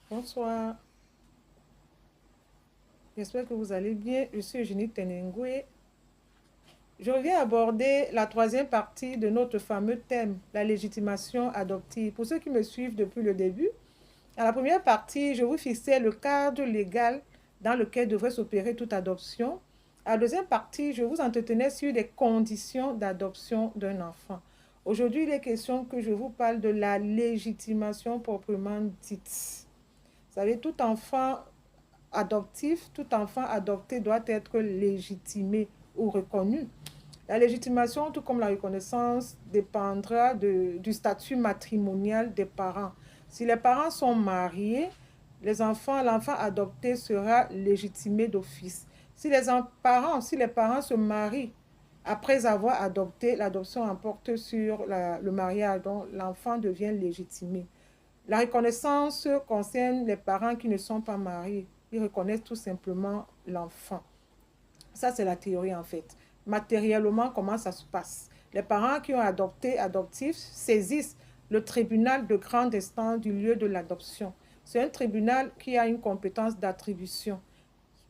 Bonsoir. J'espère que vous allez bien. Je suis Eugénie Tenengwe. Je reviens aborder la troisième partie de notre fameux thème, la légitimation adoptive. Pour ceux qui me suivent depuis le début, à la première partie, je vous fixais le cadre légal dans lequel devrait s'opérer toute adoption. À la deuxième partie, je vous entretenais sur les conditions d'adoption d'un enfant. Aujourd'hui, il est question que je vous parle de la légitimation proprement dite. Vous savez, tout enfant adoptif, tout enfant adopté doit être légitimé ou reconnu. La légitimation, tout comme la reconnaissance, dépendra du statut matrimonial des parents. Si les parents sont mariés, l'enfant adopté sera légitimé d'office. Si les parents se marient après avoir adopté, l'adoption emporte sur le mariage, donc l'enfant devient légitimé. La reconnaissance concerne les parents qui ne sont pas mariés. Ils reconnaissent tout simplement l'enfant. Ça, c'est la théorie en fait. Matériellement, comment ça se passe? Les parents qui ont adopté, adoptifs, saisissent le tribunal de grande instance du lieu de l'adoption. C'est un tribunal qui a une compétence d'attribution.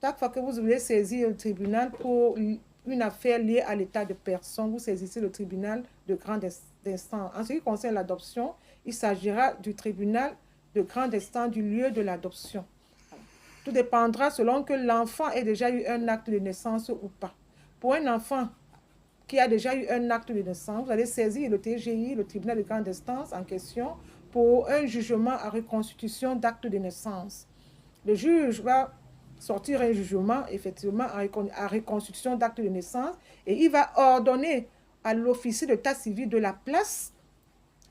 Chaque fois que vous voulez saisir le tribunal pour une affaire liée à l'état de personne, vous saisissez le tribunal de grande instance. En ce qui concerne l'adoption, il s'agira du tribunal de grande instance du lieu de l'adoption. Tout dépendra selon que l'enfant ait déjà eu un acte de naissance ou pas. Pour un enfant qui a déjà eu un acte de naissance, vous allez saisir le TGI, le tribunal de grande instance en question, pour un jugement à reconstitution d'acte de naissance. Le juge va sortir un jugement, effectivement, à reconstitution d'acte de naissance, et il va ordonner à l'officier d'état civil de la place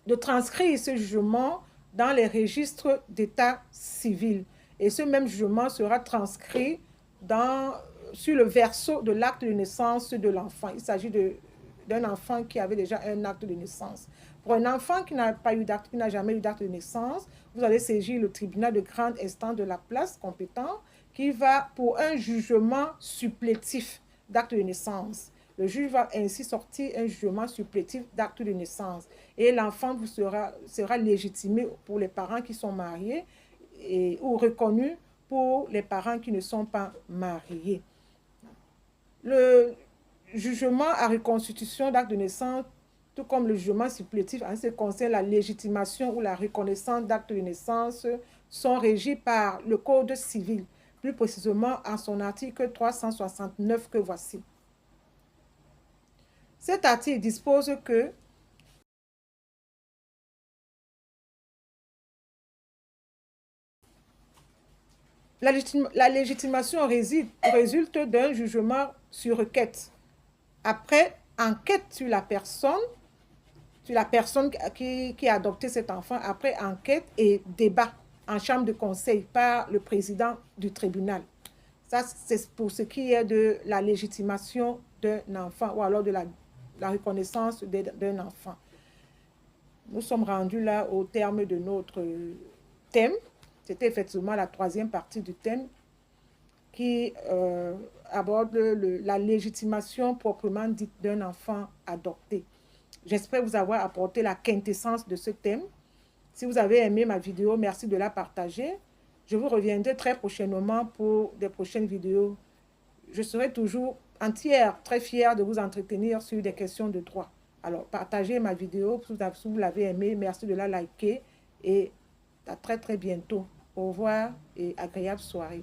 de transcrire ce jugement dans les registres d'état civil. Et ce même jugement sera transcrit sur le verso de l'acte de naissance de l'enfant. Il s'agit d'un enfant qui avait déjà un acte de naissance. Pour un enfant qui n'a jamais eu d'acte de naissance, vous allez saisir le tribunal de grande instance de la place compétent qui va pour un jugement supplétif d'acte de naissance. Le juge va ainsi sortir un jugement supplétif d'acte de naissance. Et l'enfant sera légitimé pour les parents qui sont mariés ou reconnu pour les parents qui ne sont pas mariés. Le jugement à reconstitution d'acte de naissance, tout comme le jugement supplétif en ce qui concerne la légitimation ou la reconnaissance d'acte de naissance, sont régis par le Code civil, plus précisément en son article 369 que voici. Cet article dispose que la légitimation résulte d'un jugement sur requête. Après enquête sur la personne qui a adopté cet enfant, après enquête et débat en chambre de conseil par le président du tribunal. Ça, c'est pour ce qui est de la légitimation d'un enfant ou alors de la reconnaissance d'un enfant. Nous sommes rendus là au terme de notre thème. C'était effectivement la troisième partie du thème qui aborde la légitimation proprement dite d'un enfant adopté. J'espère vous avoir apporté la quintessence de ce thème. Si vous avez aimé ma vidéo, merci de la partager. Je vous reviendrai très prochainement pour des prochaines vidéos. Je serai toujours entière, très fière de vous entretenir sur des questions de droit. Alors, partagez ma vidéo si vous l'avez aimée. Merci de la liker et à très très bientôt. Au revoir et agréable soirée.